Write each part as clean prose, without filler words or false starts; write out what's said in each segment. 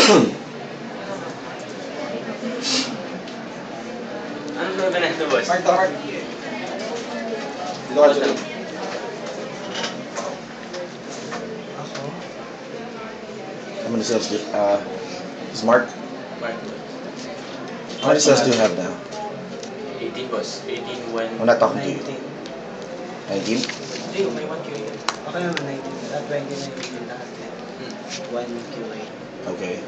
Ano ba ba na boss? Mark, Mark. Dito ka dito. How many cells do is Mark? Mark. How many cells do you have now? 18 boss. 18, 1. I'm not talking to you. 19? Hindi, may 1 QA. Okay naman, 19. 29 yung lahat. 1 QA. Okay.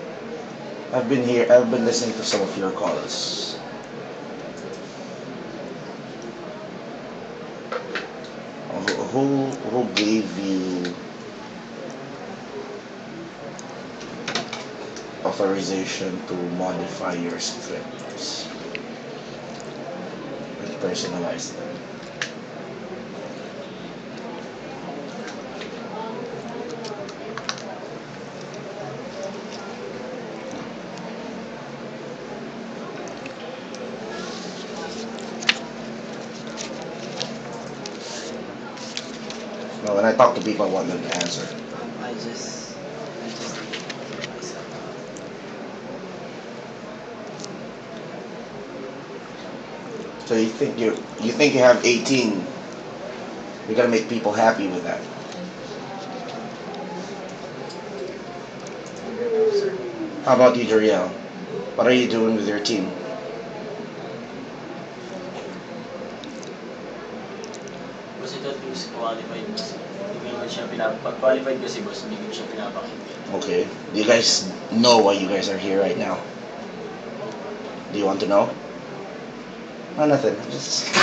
I've been listening to some of your calls. Who gave you authorization to modify your scripts and personalize them? No, when I talk to people, I want them to answer. I just So you think you have 18? You're gonna make people happy with that. How about you, Jeriel? What are you doing with your team? Boss, ito at least qualified boss. Hindi naman siya pag-qualified kasi boss, hindi ko siya pinapakinggan. Okay. Do you guys know why you guys are here right now? Do you want to know? No, nothing. Just